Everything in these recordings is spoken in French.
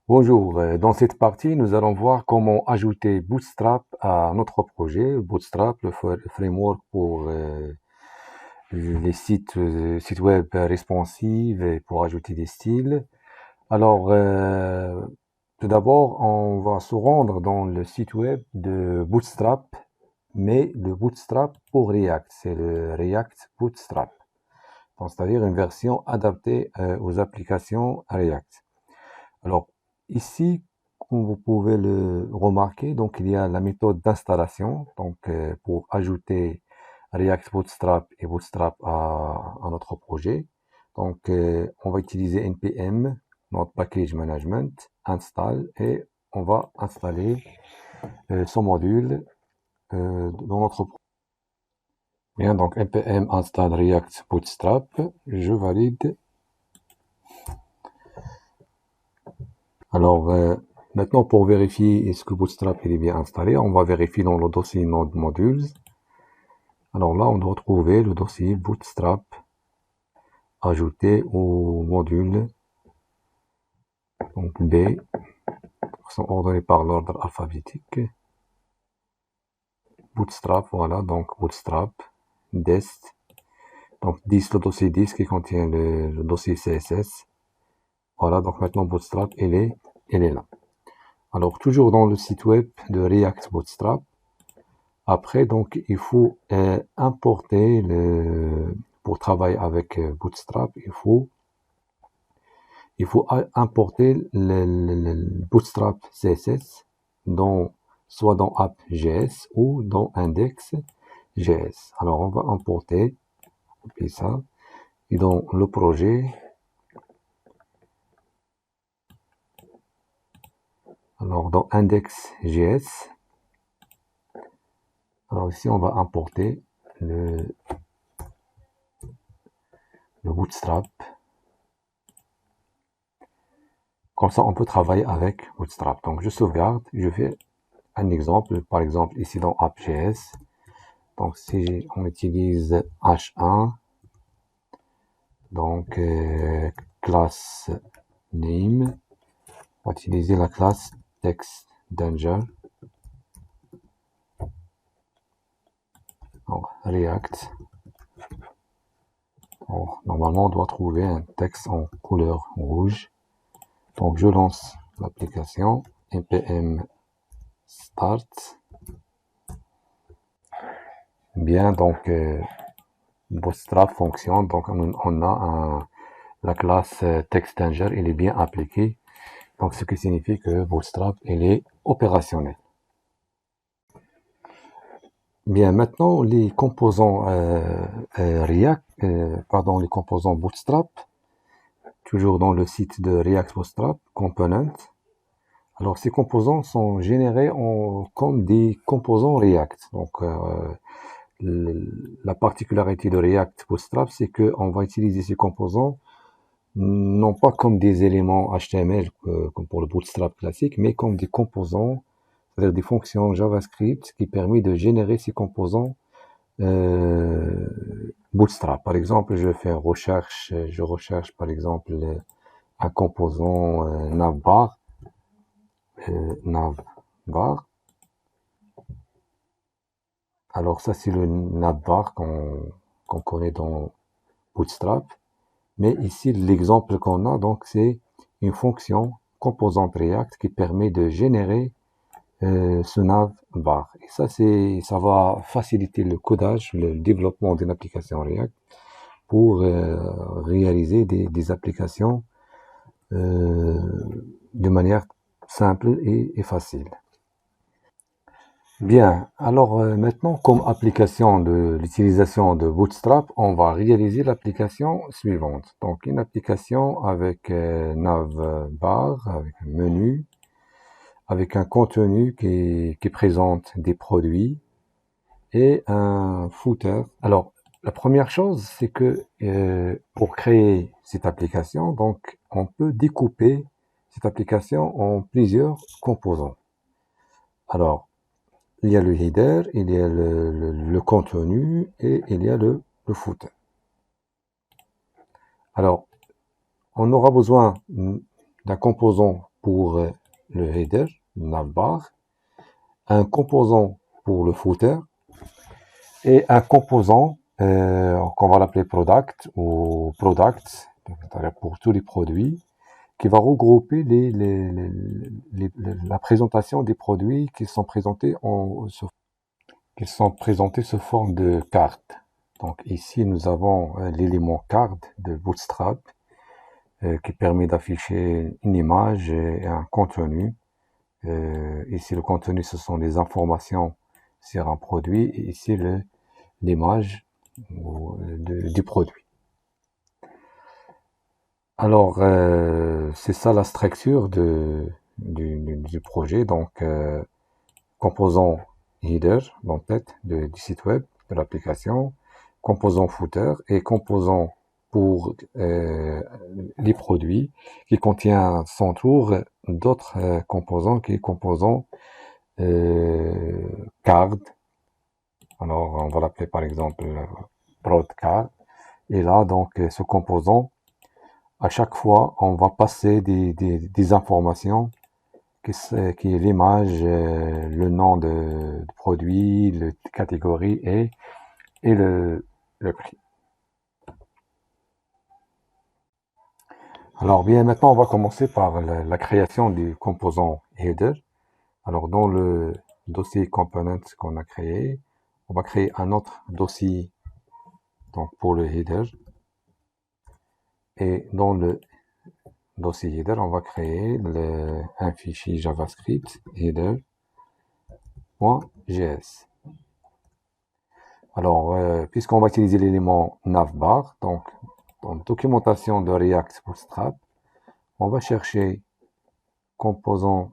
Bonjour, dans cette partie, nous allons voir comment ajouter Bootstrap à notre projet. Bootstrap, le framework pour les sites web responsives et pour ajouter des styles. Alors, tout d'abord, on va se rendre dans le site web de Bootstrap, mais le Bootstrap pour React, c'est le React Bootstrap. Donc, c'est-à-dire une version adaptée aux applications React. Alors, ici, comme vous pouvez le remarquer, donc il y a la méthode d'installation, donc pour ajouter React Bootstrap et Bootstrap à notre projet. Donc, on va utiliser npm, notre package management, install, et on va installer ce module dans notre projet. Bien, donc npm install React Bootstrap, je valide. Alors, maintenant, pour vérifier est-ce que Bootstrap est bien installé, on va vérifier dans le dossier Node Modules. Alors là, on doit trouver le dossier Bootstrap ajouté au module donc B, sont ordonnés par l'ordre alphabétique. Bootstrap, voilà, donc Bootstrap, dest, donc 10, le dossier 10 qui contient le dossier CSS. Voilà, donc maintenant Bootstrap, elle est là. Alors, toujours dans le site web de React Bootstrap, après, donc, il faut importer pour travailler avec Bootstrap, il faut importer le Bootstrap CSS soit dans app.js ou dans index.js. Alors, on va importer ça et dans le projet. Alors, dans index.js, alors ici, on va importer le Bootstrap. Comme ça, on peut travailler avec Bootstrap. Donc, je sauvegarde, je fais un exemple, par exemple, ici dans app.js. Donc, si on utilise h1, donc classe name, on va utiliser la classe textDanger. Donc, React. Alors, normalement, on doit trouver un texte en couleur rouge. Donc, je lance l'application npm start. Bien, donc Bootstrap fonctionne. Donc, on a la classe textDanger, elle est bien appliquée. Donc, ce qui signifie que Bootstrap, elle est opérationnel. Bien, maintenant, les composants React, les composants Bootstrap, toujours dans le site de React Bootstrap Component. Alors, ces composants sont générés comme des composants React. Donc, la particularité de React Bootstrap, c'est qu'on va utiliser ces composants non pas comme des éléments HTML comme pour le Bootstrap classique, mais comme des composants, c'est-à-dire des fonctions JavaScript qui permettent de générer ces composants Bootstrap. Par exemple, je fais je recherche par exemple un composant navbar, navbar. Alors ça c'est le navbar qu'on connaît dans Bootstrap. Mais ici, l'exemple qu'on a, donc, c'est une fonction composante React qui permet de générer ce navbar. Et ça va faciliter le codage, le développement d'une application React pour réaliser des applications de manière simple et facile. Bien, alors maintenant, comme application de l'utilisation de Bootstrap, on va réaliser l'application suivante. Donc, une application avec navbar, avec un menu, avec un contenu qui présente des produits et un footer. Alors, la première chose, c'est que pour créer cette application, donc, on peut découper cette application en plusieurs composants. Alors, il y a le header, il y a le contenu et il y a le footer. Alors, on aura besoin d'un composant pour le header, le navbar, un composant pour le footer et un composant qu'on va l'appeler product ou products, c'est-à-dire pour tous les produits, qui va regrouper la présentation des produits qui sont présentés sous forme de carte. Donc ici, nous avons l'élément carte de Bootstrap qui permet d'afficher une image et un contenu. Ici, le contenu, ce sont les informations sur un produit, et ici, l'image du produit. Alors, c'est ça la structure du projet. Donc, composant header, l'entête du site web, de l'application, composant footer et composant pour les produits qui contient son tour d'autres composants qui est composant card. Alors, on va l'appeler par exemple prod card. Et là, donc, ce composant, à chaque fois, on va passer des informations qui est l'image, le nom de produit, la catégorie et le prix. Alors bien, maintenant, on va commencer par la création du composant header. Alors, dans le dossier components qu'on a créé, on va créer un autre dossier donc pour le header. Et dans le dossier header, on va créer un fichier JavaScript header.js. Alors, puisqu'on va utiliser l'élément navbar, donc dans documentation de React Bootstrap, on va chercher composant,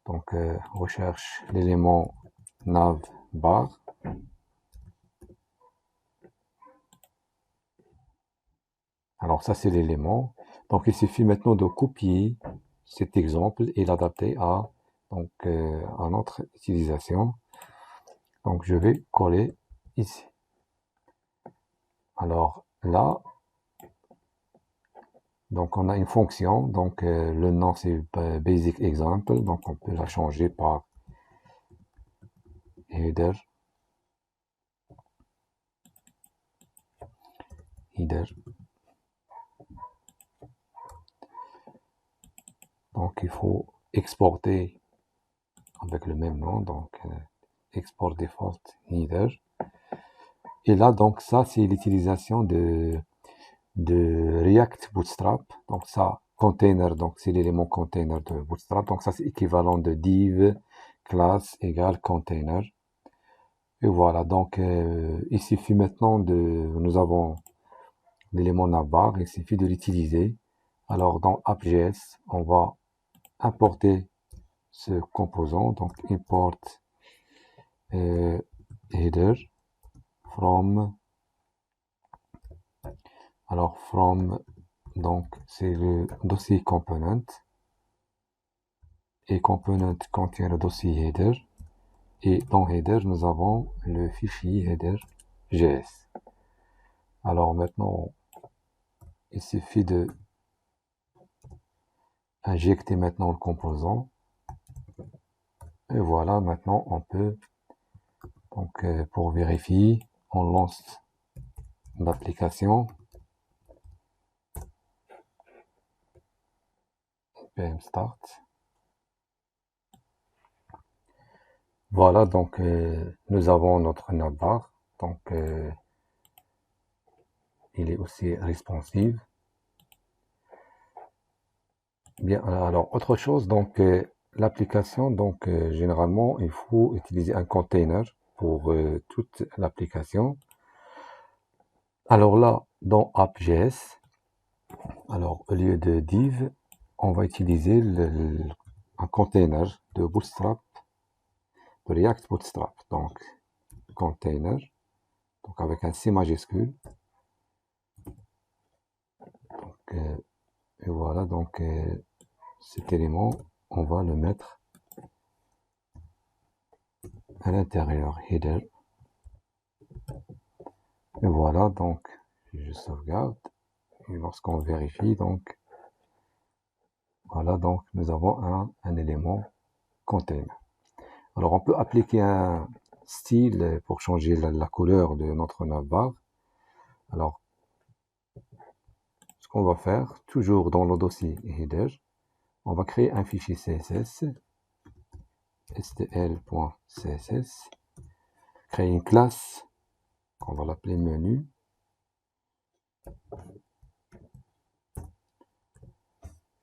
donc recherche l'élément navbar. Alors ça c'est l'élément. Donc il suffit maintenant de copier cet exemple et l'adapter à notre utilisation. Donc je vais coller ici. Alors là, donc on a une fonction, donc le nom c'est basic example, donc on peut la changer par header. Donc il faut exporter avec le même nom, donc export default header. Et là donc ça c'est l'utilisation de React Bootstrap. Donc ça, container, donc c'est l'élément container de Bootstrap. Donc ça c'est équivalent de div class égale container. Et voilà, donc il suffit maintenant nous avons l'élément navbar, il suffit de l'utiliser. Alors dans app.js, on va importer ce composant, donc import header from, alors from, donc c'est le dossier component, et component contient le dossier header, et dans header nous avons le fichier header.js. Alors maintenant il suffit de injecter maintenant le composant, et voilà, maintenant on peut, donc pour vérifier, on lance l'application npm start. Voilà, donc nous avons notre navbar, donc il est aussi responsive. Bien, alors autre chose, donc l'application, donc généralement il faut utiliser un container pour toute l'application. Alors là, dans app.js, alors au lieu de div, on va utiliser un container de Bootstrap, de React Bootstrap, donc container, donc avec un C majuscule. Donc, et voilà, donc cet élément, on va le mettre à l'intérieur, header. Et voilà, donc, je sauvegarde. Et lorsqu'on vérifie, donc, Voilà, donc nous avons un élément container. Alors on peut appliquer un style pour changer la couleur de notre navbar. Alors ce qu'on va faire, toujours dans le dossier header, on va créer un fichier CSS, stl.css, créer une classe, on va l'appeler menu.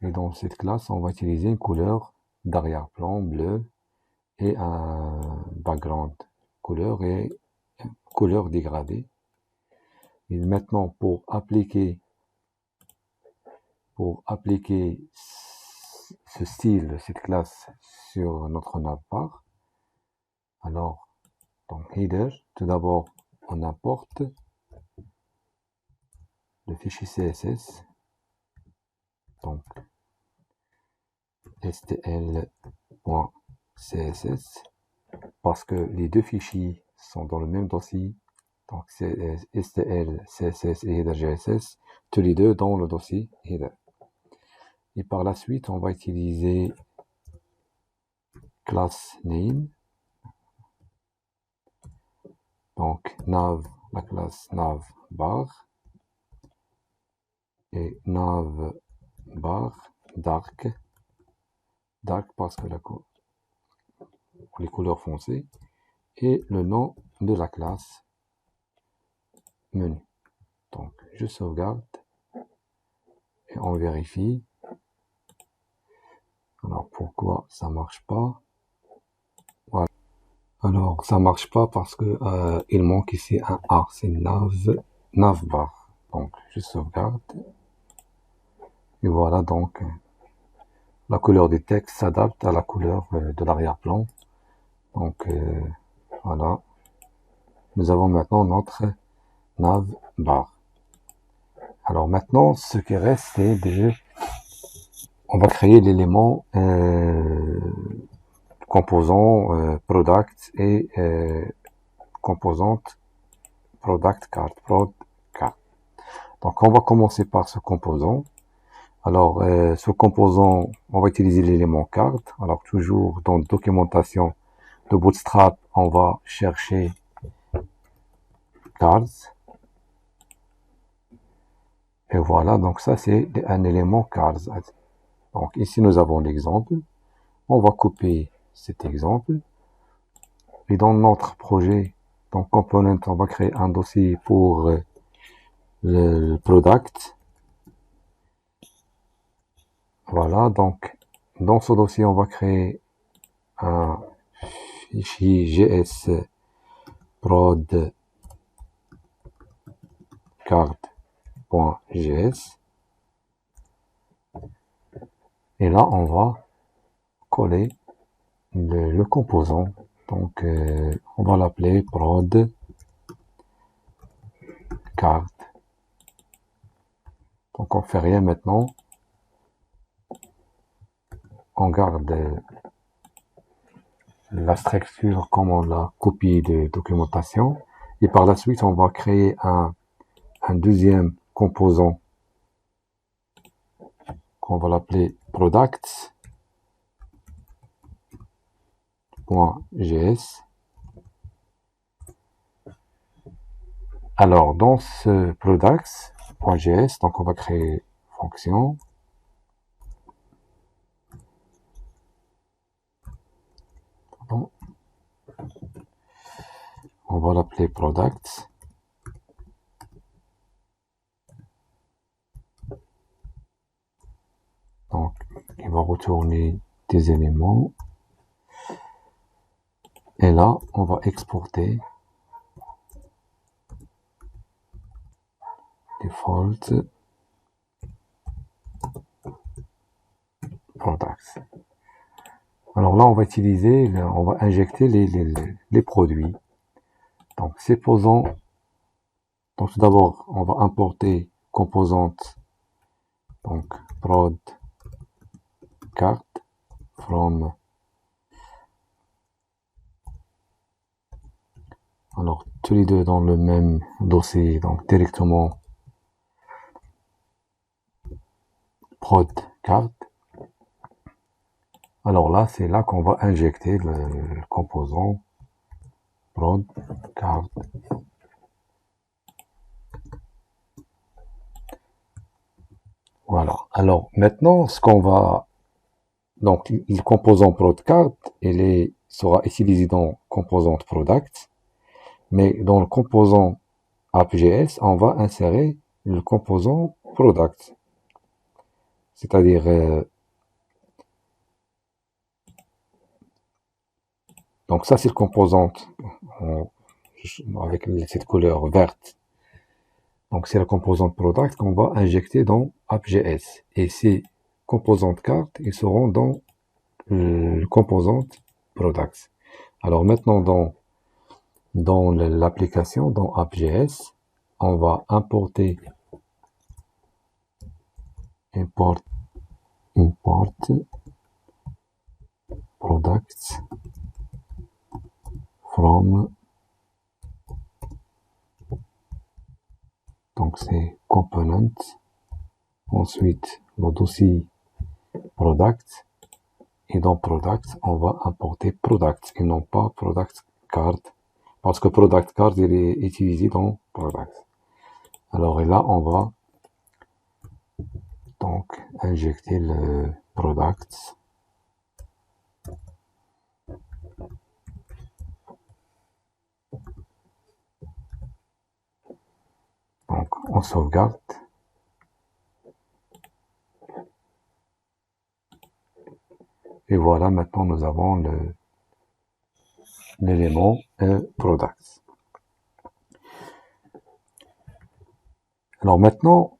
Et dans cette classe, on va utiliser une couleur d'arrière-plan bleu et un background couleur et couleur dégradée. Et maintenant, pour appliquer ce style, cette classe sur notre navbar, alors dans header, tout d'abord, on importe le fichier CSS, donc stl.css, parce que les deux fichiers sont dans le même dossier, donc c'est stl, css et header gss, tous les deux dans le dossier header. Et par la suite, on va utiliser class name, donc nav, la classe navbar, et navbar dark parce que les couleurs foncées, et le nom de la classe menu. Donc je sauvegarde et on vérifie. Alors pourquoi ça marche pas? Voilà. Alors ça marche pas parce que il manque ici un A, c'est navbar. Donc je sauvegarde. Et voilà, donc la couleur du texte s'adapte à la couleur de l'arrière-plan. Donc voilà. Nous avons maintenant notre navbar. Alors maintenant, ce qui reste, c'est on va créer l'élément composant product et composante product card, prod card. Donc on va commencer par ce composant. Alors ce composant, on va utiliser l'élément carte. Alors toujours dans documentation de Bootstrap, on va chercher cards. Et voilà, donc ça c'est un élément cards. Donc ici nous avons l'exemple. On va copier cet exemple. Et dans notre projet, donc component, on va créer un dossier pour le product. Voilà, donc dans ce dossier, on va créer un fichier gs prod card.gs. Et là, on va coller le composant. Donc, on va l'appeler prod card. Donc, on fait rien maintenant. On garde la structure comme on l'a copié de documentation. Et par la suite, on va créer un deuxième composant qu'on va l'appeler products.gs. Alors, dans ce products.gs, donc on va créer fonction. Pardon. On va l'appeler products. Donc, il va retourner des éléments. Et là, on va exporter default products. Alors là, on va utiliser, on va injecter les produits. Donc, supposons, donc tout d'abord, on va importer composante, donc prod cart from. Alors, tous les deux dans le même dossier, donc directement prod cart. Alors là, c'est là qu'on va injecter le composant prod card. Voilà. Alors maintenant, ce qu'on va donc le composant prod card, sera utilisé dans composante product, mais dans le composant app.js, on va insérer le composant product, c'est-à-dire donc ça c'est le composant avec cette couleur verte. Donc c'est la composante product qu'on va injecter dans app.js. Et ces composantes cartes, ils seront dans le composante product. Alors maintenant dans l'application, dans app.js, on va importer import products from, donc c'est component, ensuite le dossier product, et dans product on va importer product et non pas product card, parce que product card il est utilisé dans product. Alors et là on va donc injecter le product. Donc on sauvegarde. Et voilà, maintenant nous avons l'élément product. Alors maintenant,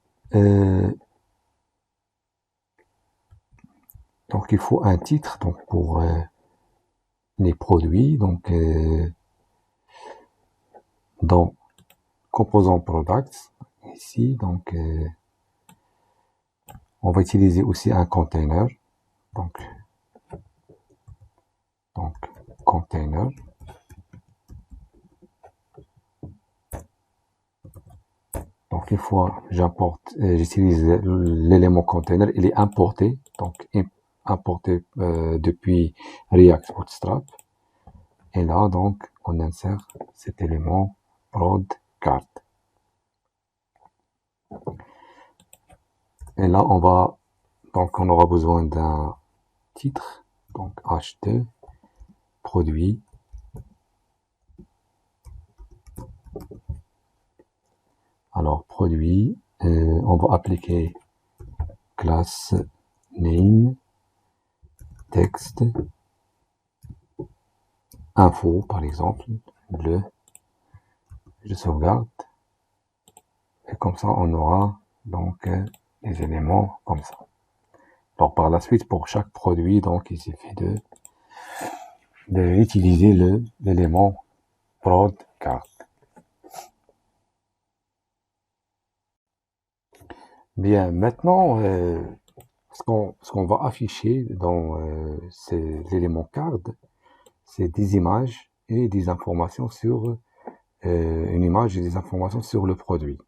donc il faut un titre donc pour les produits. Donc dans composant products ici, donc on va utiliser aussi un container. Donc container. Donc une fois j'utilise l'élément container, il est importé, donc importé depuis React Bootstrap. Et là donc on insère cet élément prod card. Et là on aura besoin d'un titre, donc h2 produit. Alors produit, on va appliquer classe name texte info par exemple, je sauvegarde, et comme ça on aura donc les éléments comme ça. Alors par la suite, pour chaque produit, donc il suffit de utiliser l'élément prod card. Bien, maintenant ce qu'on va afficher dans l'élément card, c'est des images et des informations sur une image et des informations sur le produit.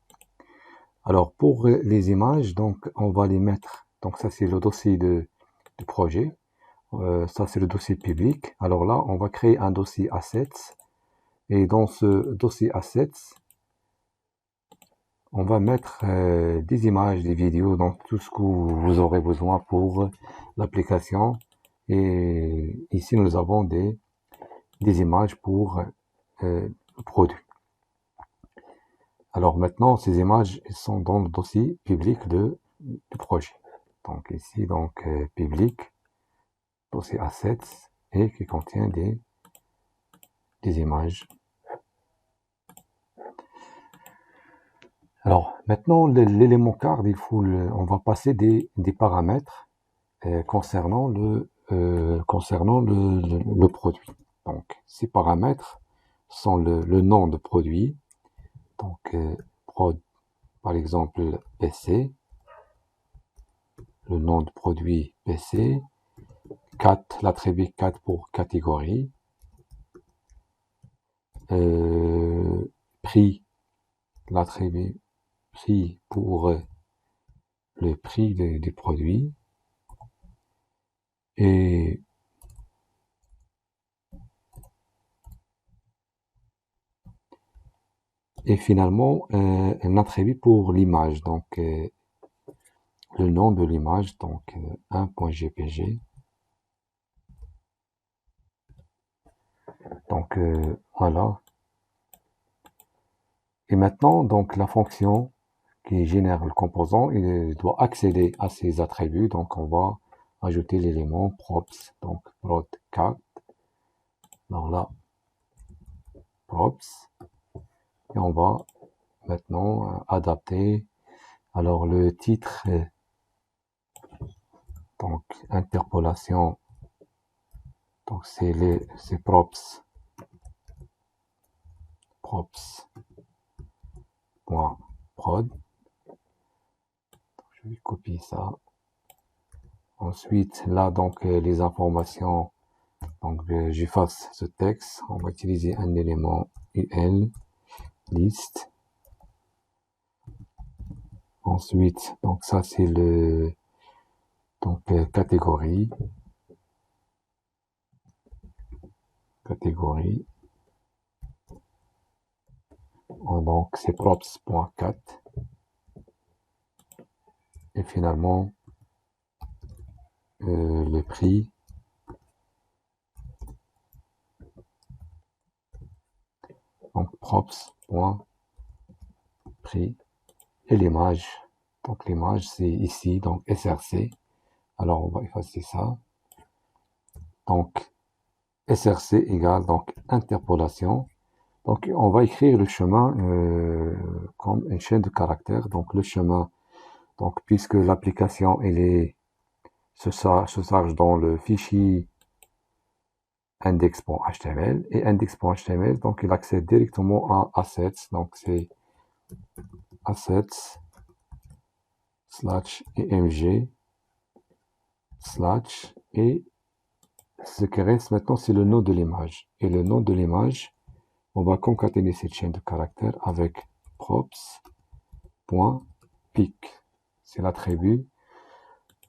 Alors pour les images, donc on va les mettre. Donc ça c'est le dossier du projet. Ça c'est le dossier public. Alors là on va créer un dossier assets. Et dans ce dossier assets, on va mettre des images, des vidéos, donc tout ce que vous aurez besoin pour l'application. Et ici nous avons des images pour le produit. Alors maintenant, ces images sont dans le dossier public du projet. Donc ici, donc public, dossier assets, et qui contient des images. Alors maintenant, l'élément card, on va passer des paramètres concernant le produit. Donc ces paramètres sont le nom de produit, donc prod par exemple PC, le nom de produit PC, l'attribut 4 pour catégorie, prix, l'attribut prix pour le prix du produit, et Et finalement, un attribut pour l'image. Donc, le nom de l'image, donc 1.jpg. Donc, voilà. Et maintenant, donc, la fonction qui génère le composant, il doit accéder à ces attributs. Donc, on va ajouter l'élément props. Donc, prod4. Alors là, props. Et on va maintenant adapter. Alors, le titre, donc, interpolation. Donc, c'est props. Props.prod. Je vais copier ça. Ensuite, là, donc, les informations. Donc, j'efface ce texte. On va utiliser un élément UL, list. Ensuite, donc, ça, c'est donc, catégorie. Donc, c'est props.cat. Et finalement, le prix. Donc, props.prix. Et l'image. Donc, l'image, c'est ici, donc SRC. Alors, on va effacer ça. Donc, SRC égale, donc, interpolation. Donc, on va écrire le chemin comme une chaîne de caractères. Donc, le chemin, donc, puisque l'application, se charge dans le fichier index.html et index.html, donc, il accède directement à assets. Donc, c'est assets/emg/ et ce qui reste maintenant, c'est le nom de l'image. Et le nom de l'image, on va concaténer cette chaîne de caractères avec props.pic. C'est l'attribut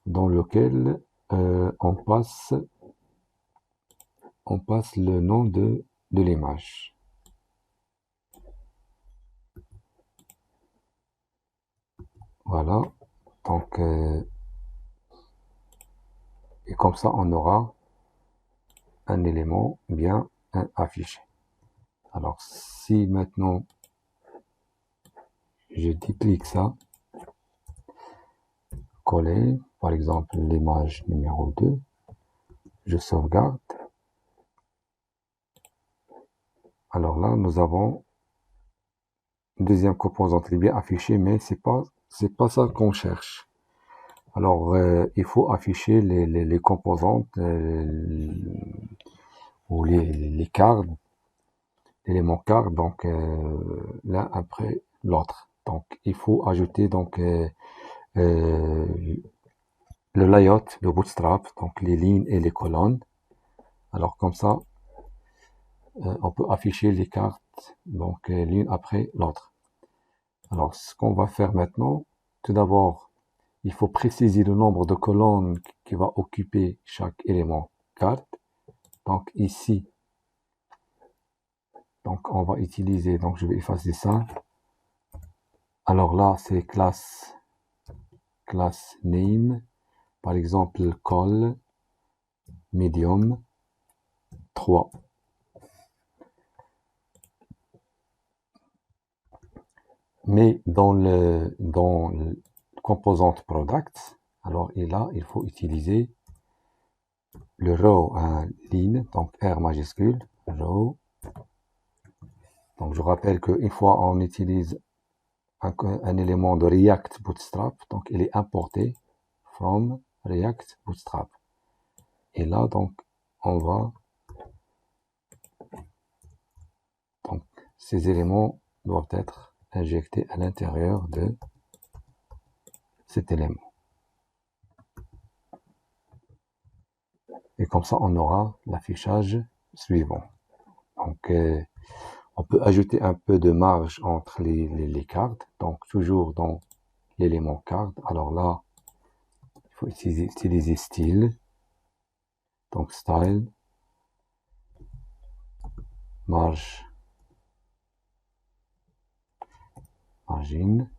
dans lequel on passe le nom de l'image. Voilà. Donc, et comme ça, on aura un élément bien affiché. Alors, si maintenant je déclique ça, coller, par exemple, l'image numéro 2, je sauvegarde. Alors là, nous avons une deuxième composante qui est bien affichée, mais c'est pas ça qu'on cherche. Alors, il faut afficher les composantes ou les cartes, l'élément carte, donc l'un après l'autre. Donc, il faut ajouter donc le layout de Bootstrap, donc les lignes et les colonnes. Alors comme ça, on peut afficher les cartes donc l'une après l'autre. Alors, ce qu'on va faire maintenant, tout d'abord, il faut préciser le nombre de colonnes qui va occuper chaque élément carte. Donc ici, donc on va utiliser, donc je vais effacer ça. Alors là, c'est classe name, par exemple col medium 3. Mais dans le composante product, alors et là, il faut utiliser le row ligne, donc R majuscule, row. Donc je rappelle qu'une fois on utilise un élément de React Bootstrap, donc il est importé from React Bootstrap. Et là, donc, on va, donc, ces éléments doivent être injectés à l'intérieur de cet élément. Et comme ça, on aura l'affichage suivant. Donc, on peut ajouter un peu de marge entre les cartes. Donc, toujours dans l'élément carte. Alors là, il faut utiliser style. Donc, style, marge margin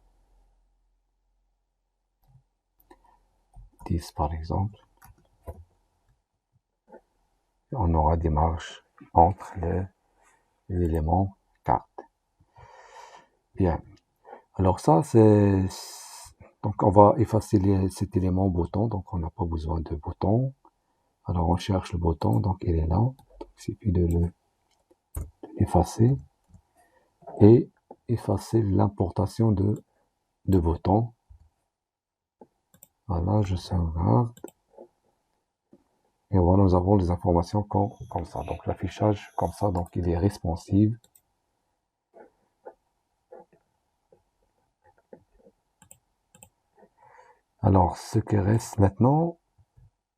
10 par exemple. On aura des marges entre les éléments carte. Bien. Alors ça, donc on va effacer cet élément bouton, donc on n'a pas besoin de bouton. Alors on cherche le bouton, donc il est là. Donc il suffit de l'effacer et effacer l'importation de boutons. Voilà, je sauvegarde. Et voilà, nous avons les informations comme ça. Donc l'affichage comme ça, donc il est responsive. Alors ce qui reste maintenant,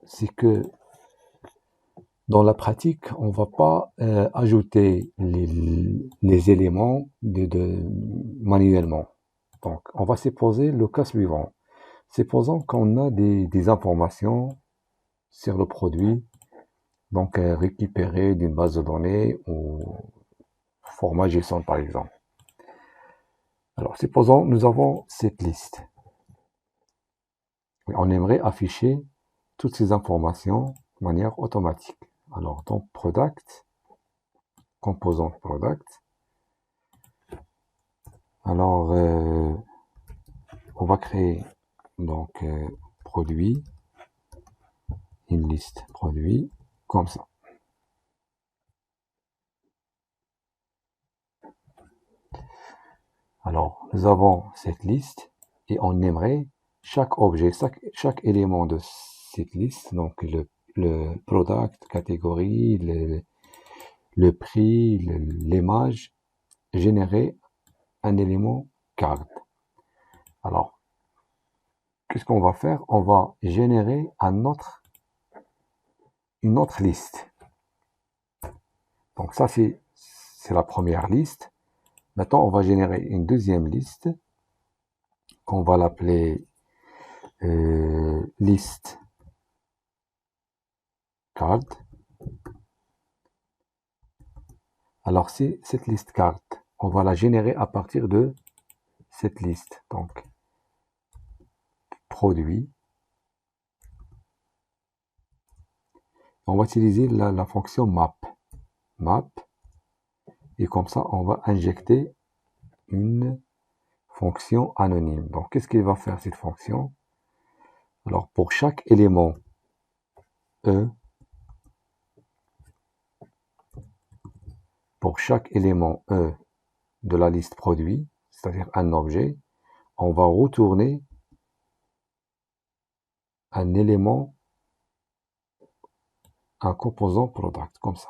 c'est que dans la pratique, on ne va pas ajouter les éléments manuellement. Donc on va se poser le cas suivant. Supposons qu'on a des informations sur le produit, donc récupérées d'une base de données ou format JSON par exemple. Alors supposons nous avons cette liste. On aimerait afficher toutes ces informations de manière automatique. Alors dans Product, composant Product, alors on va créer donc produit, une liste produit comme ça. Alors nous avons cette liste et on aimerait chaque objet, chaque élément de cette liste, donc le product, catégorie, le prix, l'image, générer un élément card. Alors, qu'est-ce qu'on va faire? On va générer une autre liste. Donc ça, c'est la première liste. Maintenant, on va générer une deuxième liste qu'on va l'appeler liste card. Alors, c'est cette liste card, on va la générer à partir de cette liste. Donc, produit. On va utiliser la fonction map. Map. Et comme ça, on va injecter une fonction anonyme. Donc, qu'est-ce qu'il va faire cette fonction? Alors, pour chaque élément E, de la liste produit, c'est-à-dire un objet, on va retourner un élément, un composant product, comme ça.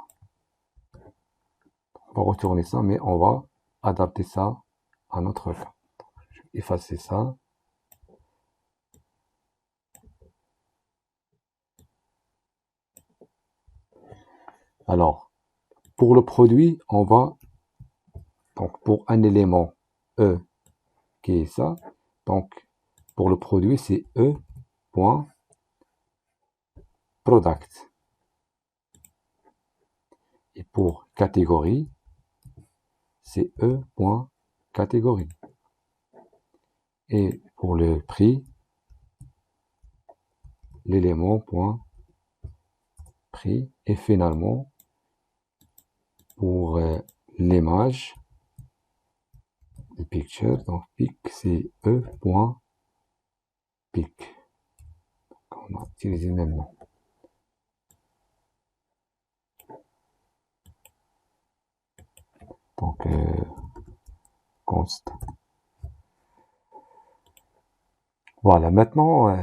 On va retourner ça, mais on va adapter ça à notre cas. Je vais effacer ça. Alors, pour le produit, on va, donc pour un élément E qui est ça, donc pour le produit, c'est E.product. Et pour catégorie, c'est E.catégorie. Et pour le prix, l'élément prix. Et finalement, pour l'image, le picture, donc pic, c'est E.pic. On a utilisé le même nom. Donc, const. Voilà, maintenant,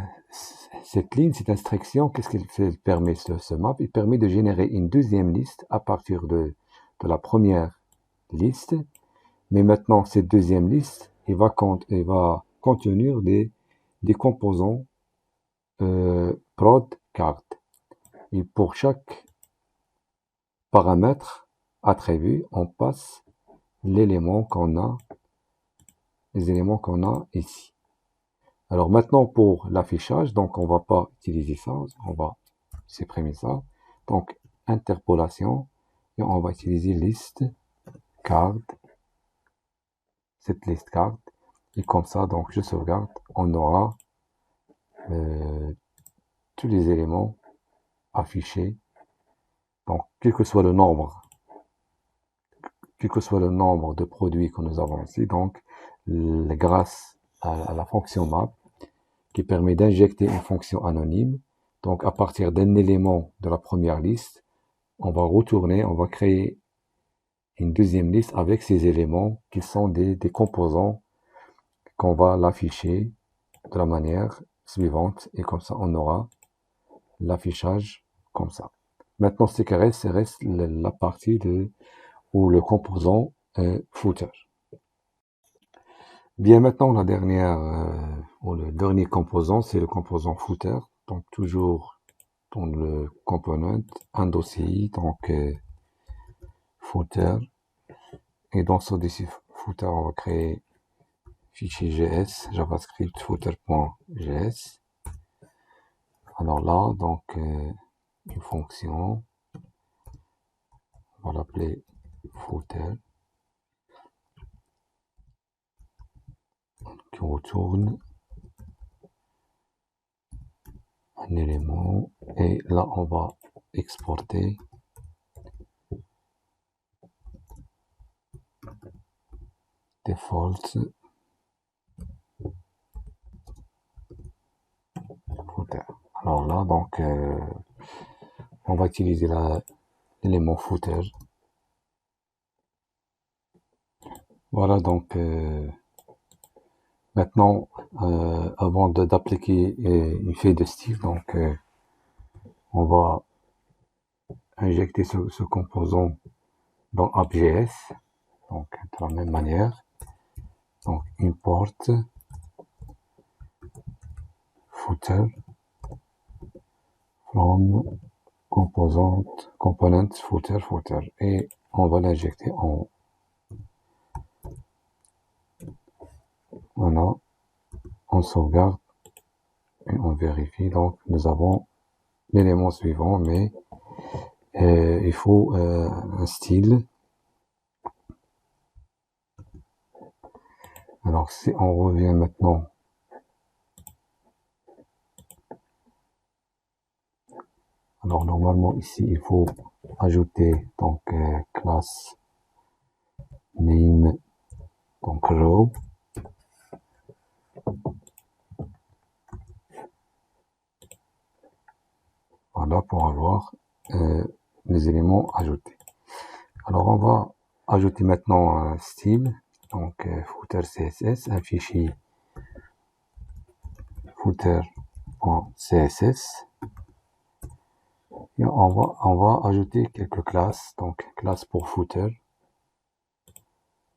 cette ligne, cette instruction, qu'est-ce qu'elle fait? Elle permet, ce map, il permet de générer une deuxième liste à partir de la première liste. Mais maintenant, cette deuxième liste, elle va contenir des composants prod card. Et pour chaque paramètre attribut, on passe les éléments qu'on a ici. Alors maintenant pour l'affichage, donc on va pas utiliser ça, on va supprimer ça. Donc interpolation et on va utiliser liste card, cette liste card. Et comme ça, donc je sauvegarde, on aura tous les éléments affichés. Donc, quel que soit le nombre de produits que nous avons ici, donc grâce à la fonction map qui permet d'injecter une fonction anonyme, donc à partir d'un élément de la première liste, on va créer une deuxième liste avec ces éléments qui sont des composants qu'on va l'afficher de la manière suivante et comme ça on aura l'affichage comme ça. Maintenant, ce qui reste la partie ou le composant footer. Bien, maintenant, le dernier composant, c'est le composant footer. Donc, toujours dans le component, un dossier, donc footer. Et dans ce dossier footer, on va créer fichier JS, JavaScript footer.js. Alors là, donc, une fonction, on va l'appeler footer, qui retourne un élément. Et là, on va exporter default footer. Alors là, donc, on va utiliser l'élément footer. Voilà, donc, maintenant, avant d'appliquer une feuille de style, donc, on va injecter ce composant dans app.js, donc de la même manière. Donc, import footer from component footer et on va l'injecter en haut. Voilà, on sauvegarde et on vérifie. Donc, nous avons l'élément suivant, mais il faut un style. Alors, si on revient maintenant alors normalement ici il faut ajouter donc classe name donc row. Voilà pour avoir les éléments ajoutés. Alors on va ajouter maintenant un style, donc footer CSS, un fichier footer.css. Et on va ajouter quelques classes, donc classe pour footer,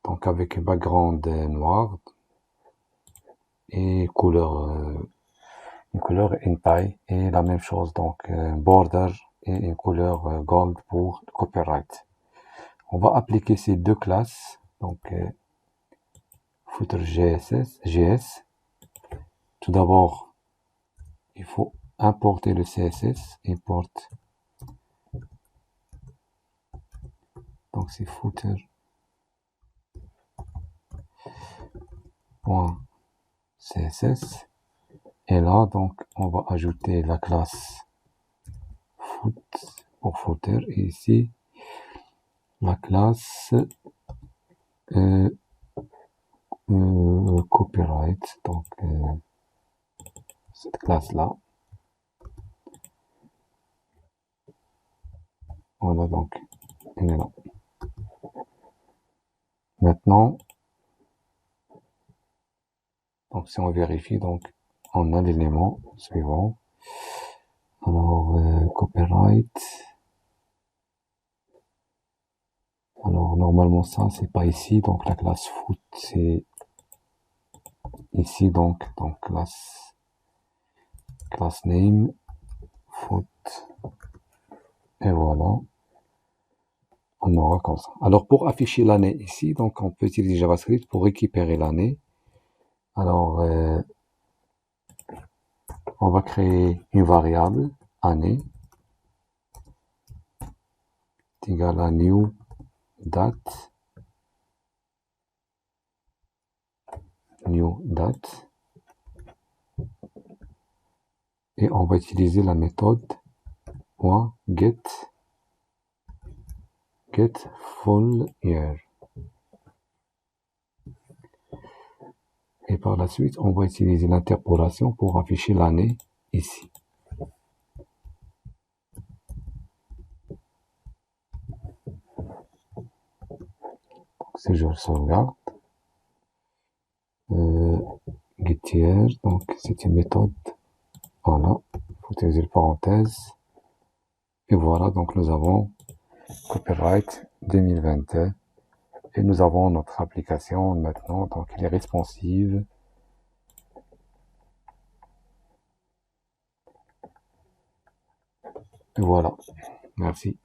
donc avec un background noir et une couleur in taille et la même chose, donc border et une couleur gold pour copyright. On va appliquer ces deux classes, donc footer JS. Tout d'abord, il faut importer le CSS, import, donc c'est footer.css. Et là, donc, on va ajouter la classe foot pour footer et ici la classe copyright, donc cette classe là. Voilà, donc elle est là. Maintenant, donc si on vérifie, donc on a l'élément suivant. Alors copyright. Alors normalement ça c'est pas ici, donc la classe foot c'est ici, donc classe name foot et voilà, on aura comme ça. Alors pour afficher l'année ici, donc on peut utiliser JavaScript pour récupérer l'année. Alors on va créer une variable année égale à new date new date. Et on va utiliser la méthode .get full year. Et par la suite, on va utiliser l'interpolation pour afficher l'année ici. Donc, si je sauvegarde, get year, donc c'est une méthode. Voilà, il faut utiliser le parenthèse. Et voilà, donc nous avons copyright 2022. Et nous avons notre application maintenant, donc elle est responsive. Et voilà, merci.